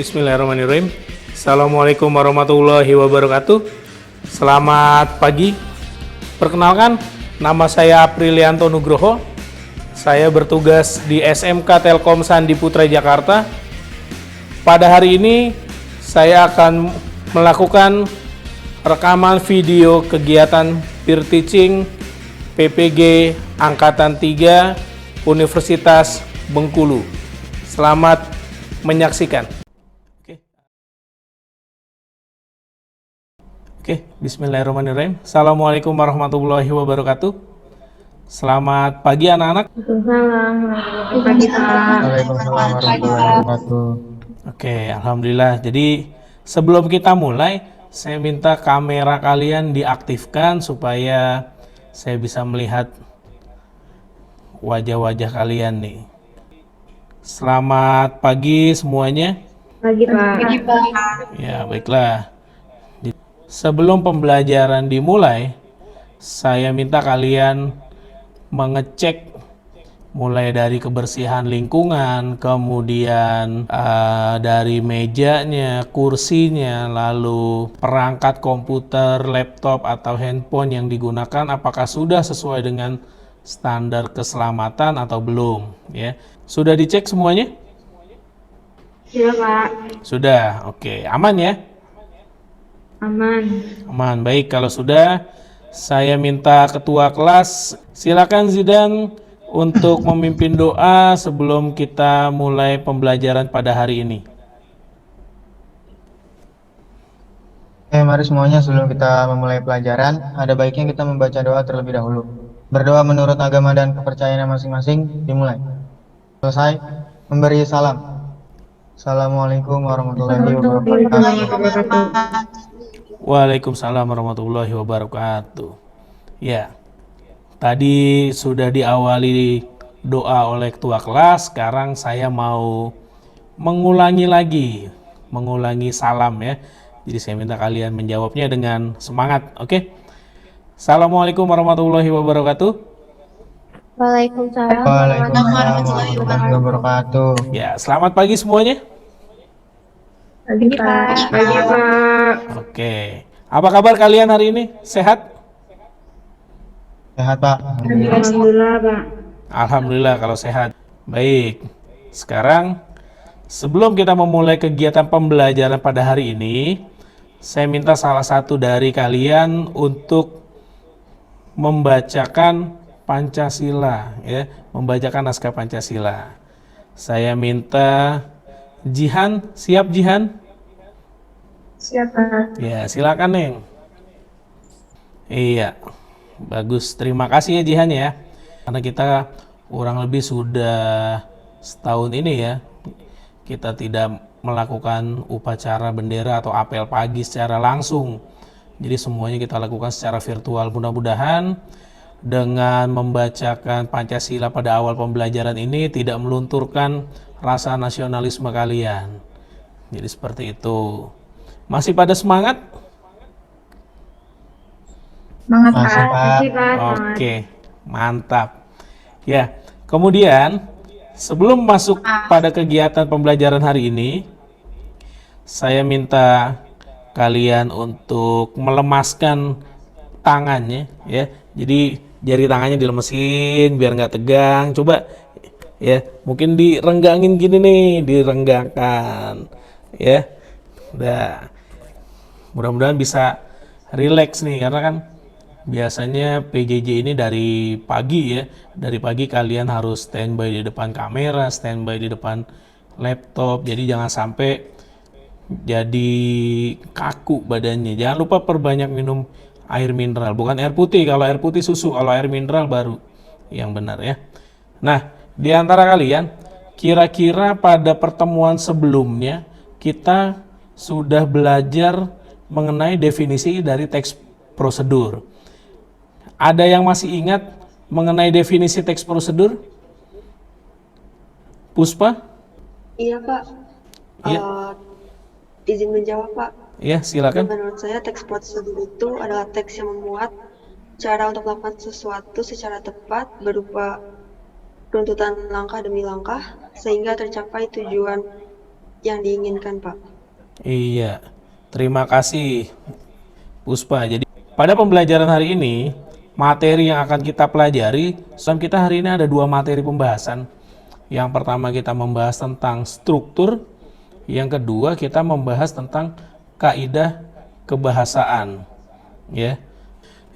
Bismillahirrahmanirrahim. Assalamualaikum warahmatullahi wabarakatuh. Selamat pagi. Perkenalkan, nama saya Aprilianto Nugroho. Saya bertugas di SMK Telkom Sandi Putra Jakarta. Pada hari ini, saya akan melakukan rekaman video kegiatan peer teaching PPG Angkatan 3 Universitas Bengkulu. Selamat menyaksikan. Oke, bismillahirrahmanirrahim. Assalamualaikum warahmatullahi wabarakatuh. Selamat pagi anak-anak. Waalaikumsalam warahmatullahi wabarakatuh. Oke, alhamdulillah. Jadi sebelum kita mulai, saya minta kamera kalian diaktifkan supaya saya bisa melihat wajah-wajah kalian nih. Selamat pagi semuanya. Pagi, Pak. Ya, baiklah. Sebelum pembelajaran dimulai, saya minta kalian mengecek mulai dari kebersihan lingkungan, kemudian dari mejanya, kursinya, lalu perangkat komputer, laptop, atau handphone yang digunakan apakah sudah sesuai dengan standar keselamatan atau belum, ya. Sudah dicek semuanya? Iya, Pak. Sudah, oke. Aman ya? Aman. Baik, kalau sudah, saya minta ketua kelas, silakan Zidan untuk memimpin doa sebelum kita mulai pembelajaran pada hari ini. Oke, mari semuanya sebelum kita memulai pelajaran, ada baiknya kita membaca doa terlebih dahulu. Berdoa menurut agama dan kepercayaan masing-masing, dimulai. Selesai, memberi salam. Assalamualaikum warahmatullahi wabarakatuh. Waalaikumsalam warahmatullahi wabarakatuh. Ya, tadi sudah diawali doa oleh ketua kelas, sekarang saya mau mengulangi salam ya. Jadi saya minta kalian menjawabnya dengan semangat, oke? Assalamualaikum warahmatullahi wabarakatuh. Waalaikumsalam. Waalaikumsalam warahmatullahi wabarakatuh. Ya, selamat pagi semuanya. Pagi, Pak. Oke, apa kabar kalian hari ini? Sehat? Sehat, Pak. Alhamdulillah, Pak. Alhamdulillah kalau sehat. Baik, sekarang sebelum kita memulai kegiatan pembelajaran pada hari ini, saya minta salah satu dari kalian untuk membacakan Pancasila, ya, membacakan naskah Pancasila. Saya minta Jihan, siap Jihan? Siap, Pak. Ya, silakan Neng. Iya, bagus. Terima kasih ya Jihan ya. Karena kita kurang lebih sudah setahun ini ya, kita tidak melakukan upacara bendera atau apel pagi secara langsung. Jadi semuanya kita lakukan secara virtual. Mudah-mudahan dengan membacakan Pancasila pada awal pembelajaran ini tidak melunturkan rasa nasionalisme kalian. Jadi seperti itu. Masih pada semangat? Semangat, Masih, Pak. Pak. Oke, mantap. Ya, kemudian sebelum masuk pada kegiatan pembelajaran hari ini, saya minta kalian untuk melemaskan tangannya ya. Jadi jari tangannya dilemesin biar nggak tegang. Coba ya, mungkin direnggangin gini nih, direnggangkan ya. Udah. Mudah-mudahan bisa rileks nih, karena kan biasanya PJJ ini dari pagi ya. Dari pagi kalian harus standby di depan kamera, standby di depan laptop. Jadi jangan sampai jadi kaku badannya. Jangan lupa perbanyak minum air mineral, bukan air putih. Kalau air putih susu, kalau air mineral baru yang benar ya. Nah, di antara kalian, kira-kira pada pertemuan sebelumnya kita sudah belajar mengenai definisi dari teks prosedur. Ada yang masih ingat mengenai definisi teks prosedur? Puspa? Iya, Pak. Iya. Izin menjawab, Pak. Ya, silakan. Menurut saya, teks prosedur itu adalah teks yang memuat cara untuk melakukan sesuatu secara tepat berupa runtutan langkah demi langkah sehingga tercapai tujuan yang diinginkan, Pak. Iya, terima kasih Puspa. Jadi pada pembelajaran hari ini, materi yang akan kita pelajari, kita hari ini ada 2 materi pembahasan. Yang pertama kita membahas tentang struktur, yang kedua kita membahas tentang kaidah kebahasaan. Ya.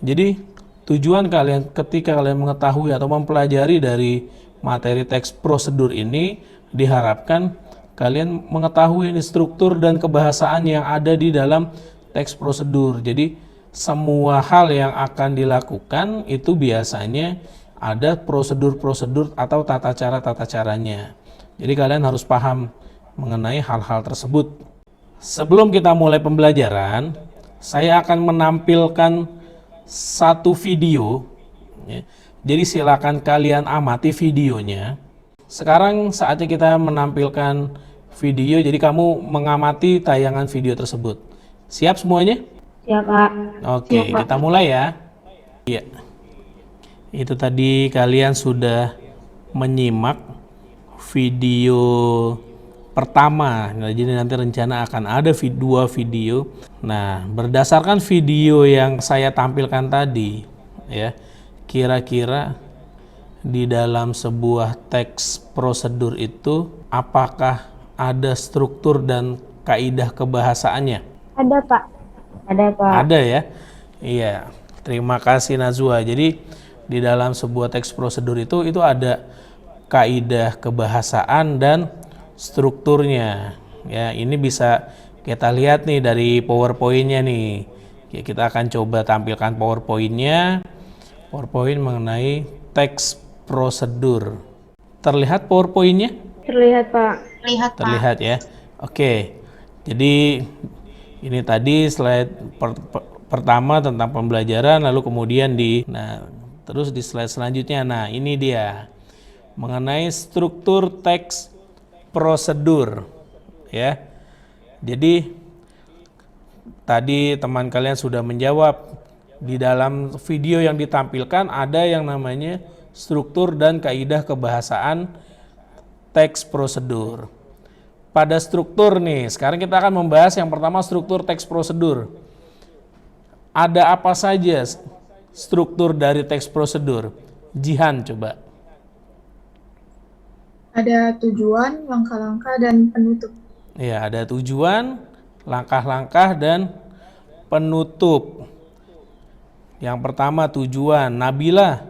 Jadi tujuan kalian ketika kalian mengetahui atau mempelajari dari materi teks prosedur ini, diharapkan kalian mengetahui ini struktur dan kebahasaan yang ada di dalam teks prosedur. Jadi semua hal yang akan dilakukan itu biasanya ada prosedur-prosedur atau tata caranya. Jadi kalian harus paham mengenai hal-hal tersebut. Sebelum kita mulai pembelajaran, saya akan menampilkan satu video. Ya. Jadi silakan kalian amati videonya. Sekarang saatnya kita menampilkan video, jadi kamu mengamati tayangan video tersebut. Siap semuanya? Siap, Pak. Oke, Siap, Pak. kita mulai ya. Iya. Itu tadi kalian sudah menyimak video pertama. Nah, jadi nanti rencana akan ada 2 video. Nah, berdasarkan video yang saya tampilkan tadi, ya, kira-kira di dalam sebuah teks prosedur itu apakah ada struktur dan kaidah kebahasaannya? Ada, Pak. Ada, Pak. Ada ya? Iya. Terima kasih Nazwa. Jadi di dalam sebuah teks prosedur itu ada kaidah kebahasaan dan strukturnya. Ya, ini bisa kita lihat nih dari PowerPoint-nya nih. Ya, kita akan coba tampilkan PowerPoint-nya. PowerPoint mengenai teks prosedur. Terlihat PowerPoint-nya? Terlihat, Pak. Terlihat ya. Oke. Jadi ini tadi slide pertama tentang pembelajaran, lalu kemudian terus di slide selanjutnya, nah ini dia mengenai struktur teks prosedur, ya. Jadi tadi teman kalian sudah menjawab, di dalam video yang ditampilkan ada yang namanya struktur dan kaidah kebahasaan teks prosedur. Pada struktur nih, sekarang kita akan membahas yang pertama struktur teks prosedur. Ada apa saja struktur dari teks prosedur? Jihan coba. Ada tujuan, langkah-langkah, dan penutup. Ya, ada tujuan, langkah-langkah, dan penutup. Yang pertama tujuan. Nabila.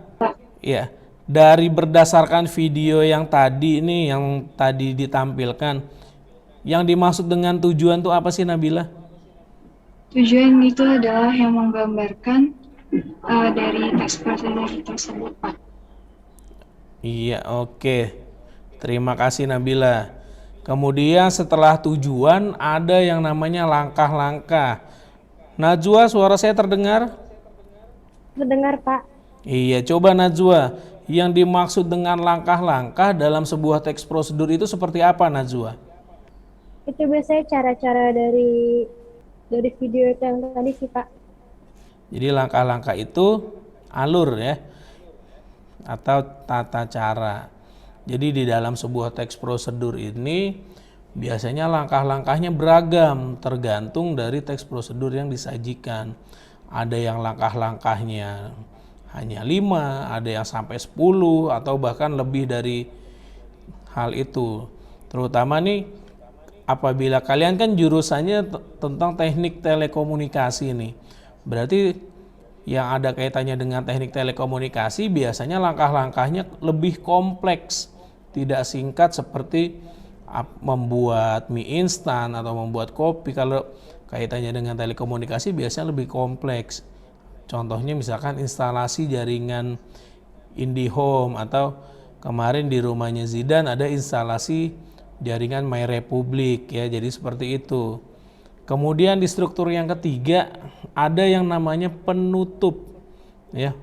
Ya, dari berdasarkan video yang tadi ditampilkan, yang dimaksud dengan tujuan itu apa sih Nabila? Tujuan itu adalah yang menggambarkan dari teks prosedur tersebut, Pak. Iya, oke. Terima kasih Nabila. Kemudian setelah tujuan ada yang namanya langkah-langkah. Najwa, suara saya terdengar? Terdengar, Pak. Iya, coba Najwa. Yang dimaksud dengan langkah-langkah dalam sebuah teks prosedur itu seperti apa Najwa? Itu biasanya cara-cara dari video yang tadi sih, Pak. Jadi langkah-langkah itu alur ya, atau tata cara. Jadi di dalam sebuah teks prosedur ini biasanya langkah-langkahnya beragam tergantung dari teks prosedur yang disajikan. Ada yang langkah-langkahnya hanya 5, ada yang sampai 10 atau bahkan lebih dari hal itu. Terutama nih apabila kalian kan jurusannya tentang teknik telekomunikasi nih. Berarti yang ada kaitannya dengan teknik telekomunikasi biasanya langkah-langkahnya lebih kompleks. Tidak singkat seperti membuat mie instan atau membuat kopi. Kalau kaitannya dengan telekomunikasi biasanya lebih kompleks. Contohnya misalkan instalasi jaringan IndiHome atau kemarin di rumahnya Zidan ada instalasi jaringan My Republic ya, jadi seperti itu. Kemudian di struktur yang ketiga ada yang namanya penutup ya.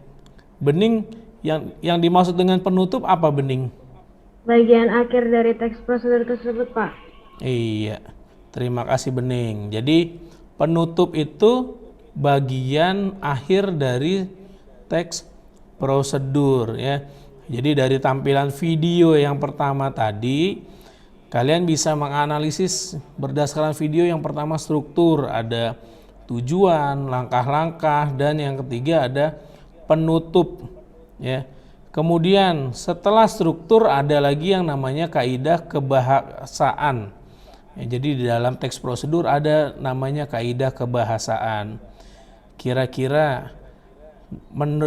Bening, yang dimaksud dengan penutup apa Bening? Bagian akhir dari teks prosedur tersebut, Pak. Iya, terima kasih Bening. Jadi penutup itu bagian akhir dari teks prosedur ya. Jadi dari tampilan video yang pertama tadi kalian bisa menganalisis berdasarkan video. Yang pertama struktur, ada tujuan, langkah-langkah, dan yang ketiga ada penutup ya. Kemudian setelah struktur ada lagi yang namanya kaidah kebahasaan. Ya, jadi di dalam teks prosedur ada namanya kaidah kebahasaan. Kira-kira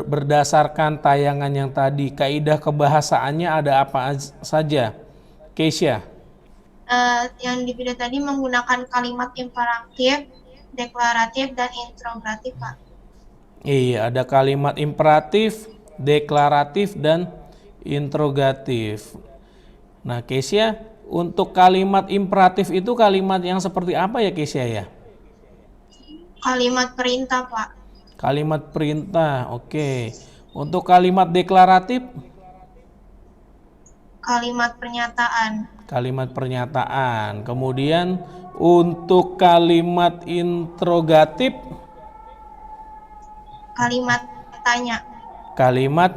berdasarkan tayangan yang tadi, kaidah kebahasaannya ada apa saja? Keisha. Yang di video tadi menggunakan kalimat imperatif, deklaratif, dan interrogatif, Pak. Iya, ada kalimat imperatif, deklaratif, dan interrogatif. Nah, Keisha, untuk kalimat imperatif itu kalimat yang seperti apa ya, Keisha ya? Kalimat perintah, Pak. Kalimat perintah, oke. Untuk kalimat deklaratif? Kalimat pernyataan. Kalimat pernyataan. Kemudian untuk kalimat interrogatif? Kalimat tanya. Kalimat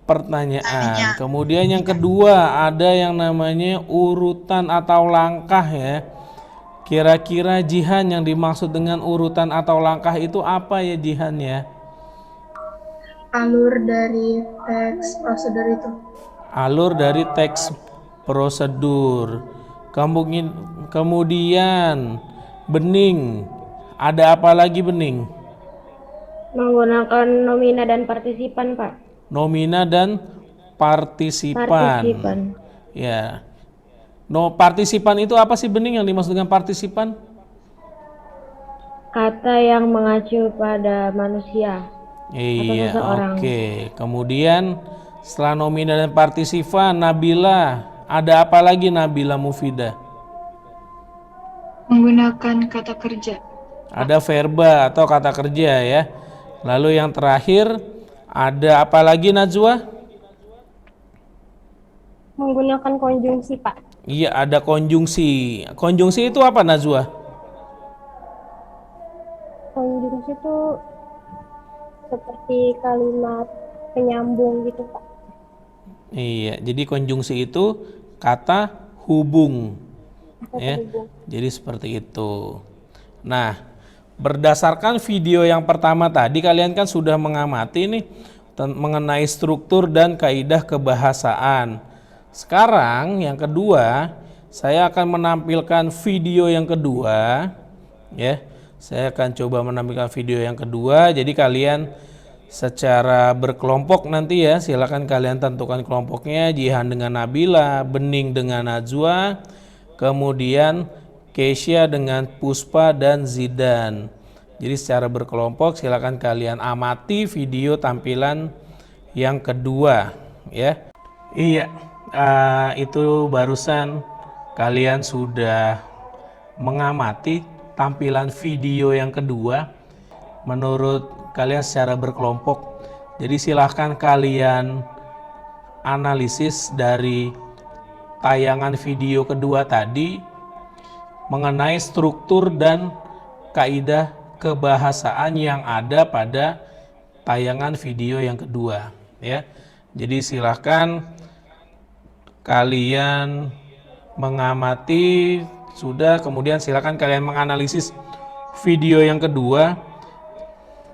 pertanyaan. Kemudian yang kedua ada yang namanya urutan atau langkah ya. Kira-kira Jihan yang dimaksud dengan urutan atau langkah itu apa ya Jihan ya? Alur dari teks prosedur itu. Alur dari teks prosedur. Kemudian bening. Ada apa lagi bening? Menggunakan nomina dan partisipan, Pak. Nomina dan partisipan. Ya. Partisipan itu apa sih bening yang dimaksud dengan partisipan? Kata yang mengacu pada manusia. Iya, oke. Kemudian setelah nomina dan partisipan, Nabila, ada apa lagi Nabila Mufidah? Menggunakan kata kerja. Ada verba atau kata kerja ya. Lalu yang terakhir ada apa lagi Najwa? Menggunakan konjungsi, Pak. Iya, ada konjungsi. Konjungsi itu apa Najwa? Konjungsi itu seperti kalimat penyambung gitu, Pak. Iya, jadi konjungsi itu kata hubung. Ya. Jadi seperti itu. Nah, berdasarkan video yang pertama tadi kalian kan sudah mengamati nih mengenai struktur dan kaidah kebahasaan. Sekarang yang kedua, saya akan menampilkan video yang kedua ya. Saya akan coba menampilkan video yang kedua. Jadi kalian secara berkelompok nanti ya, silakan kalian tentukan kelompoknya. Jihan dengan Nabila, Bening dengan Najwa, kemudian Keisha dengan Puspa dan Zidan. Jadi secara berkelompok silakan kalian amati video tampilan yang kedua ya. Iya, itu barusan kalian sudah mengamati tampilan video yang kedua menurut kalian secara berkelompok. Jadi silahkan kalian analisis dari tayangan video kedua tadi mengenai struktur dan kaidah kebahasaan yang ada pada tayangan video yang kedua ya. Jadi silahkan kalian mengamati sudah, kemudian silahkan kalian menganalisis video yang kedua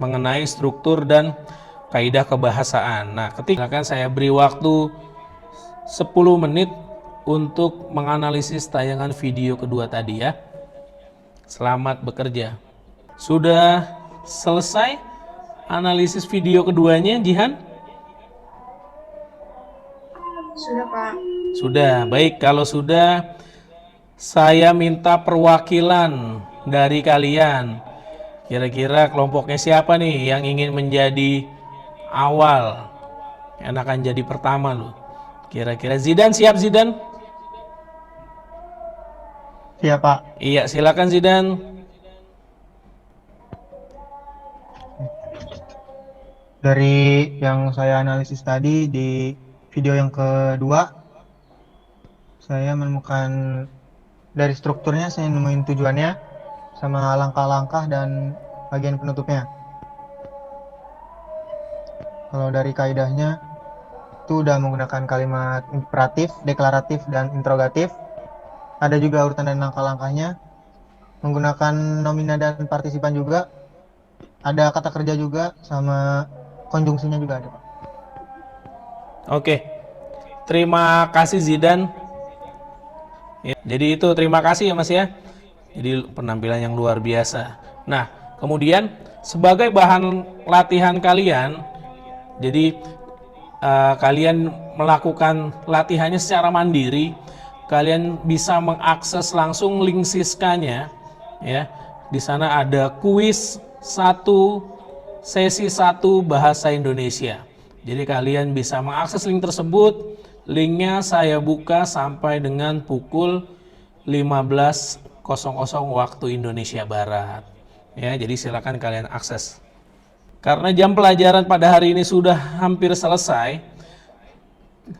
mengenai struktur dan kaidah kebahasaan. Nah, silakan saya beri waktu 10 menit untuk menganalisis tayangan video kedua tadi ya. Selamat bekerja. Sudah selesai analisis video keduanya, Jihan? Sudah, Pak. Sudah, baik. Kalau sudah, saya minta perwakilan dari kalian. Kira-kira kelompoknya siapa nih yang ingin menjadi awal? Yang akan jadi pertama loh. Kira-kira Zidan siap Zidan? Siap, Pak. Iya, silakan Zidan. Dari yang saya analisis tadi di video yang kedua, saya menemukan dari strukturnya saya nemuin tujuannya sama langkah-langkah dan bagian penutupnya. Kalau dari kaidahnya itu udah menggunakan kalimat imperatif, deklaratif, dan interrogatif. Ada juga urutan dan langkah-langkahnya. Menggunakan nomina dan partisipan juga. Ada kata kerja juga sama konjungsinya juga ada, Pak. Oke. Terima kasih Zidan. Ya, jadi itu terima kasih ya Mas ya. Jadi penampilan yang luar biasa. Nah, kemudian sebagai bahan latihan kalian, jadi kalian melakukan latihannya secara mandiri. Kalian bisa mengakses langsung link Siskanya ya. Di sana ada kuis sesi 1 bahasa Indonesia. Jadi kalian bisa mengakses link tersebut. Linknya saya buka sampai dengan pukul 15.00 waktu Indonesia Barat. Ya, jadi silakan kalian akses. Karena jam pelajaran pada hari ini sudah hampir selesai,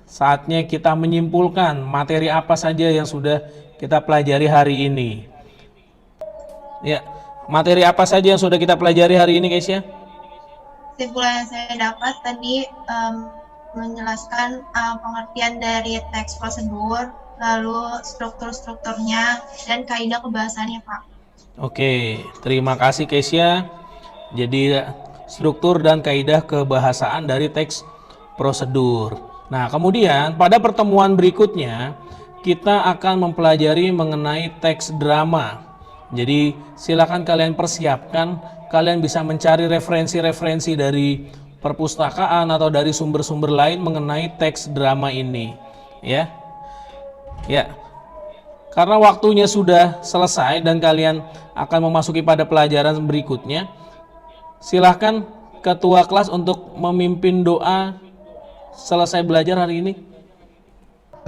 saatnya kita menyimpulkan materi apa saja yang sudah kita pelajari hari ini. Ya, materi apa saja yang sudah kita pelajari hari ini, guys ya? Kesimpulan yang saya dapat tadi menjelaskan pengertian dari teks prosedur, lalu struktur-strukturnya, dan kaidah kebahasaannya, Pak. Oke, terima kasih Kesia. Jadi struktur dan kaidah kebahasaan dari teks prosedur. Nah, kemudian pada pertemuan berikutnya kita akan mempelajari mengenai teks drama. Jadi silakan kalian persiapkan, kalian bisa mencari referensi-referensi dari perpustakaan atau dari sumber-sumber lain mengenai teks drama ini, ya. Ya. Karena waktunya sudah selesai dan kalian akan memasuki pada pelajaran berikutnya, silahkan ketua kelas untuk memimpin doa selesai belajar hari ini.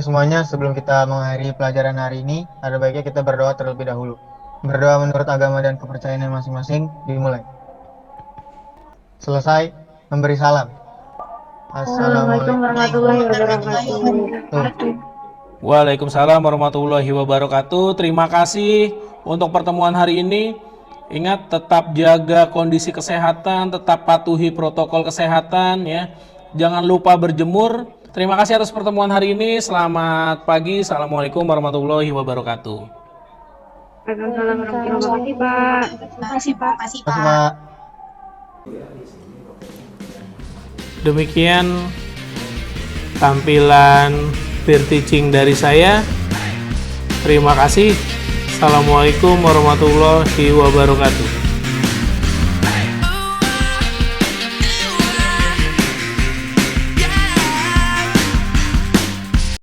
Semuanya, sebelum kita mengakhiri pelajaran hari ini, ada baiknya kita berdoa terlebih dahulu. Berdoa menurut agama dan kepercayaan masing-masing, dimulai. Selesai, memberi salam. Assalamualaikum warahmatullahi wabarakatuh. Waalaikumsalam warahmatullahi wabarakatuh. Terima kasih untuk pertemuan hari ini. Ingat, tetap jaga kondisi kesehatan, tetap patuhi protokol kesehatan ya. Jangan lupa berjemur. Terima kasih atas pertemuan hari ini. Selamat pagi. Assalamualaikum warahmatullahi wabarakatuh. Waalaikumsalam warahmatullahi wabarakatuh, Pak. Terima kasih, Pak. Terima kasih, Pak. Demikian tampilan peer teaching dari saya. Terima kasih. Assalamualaikum warahmatullahi wabarakatuh.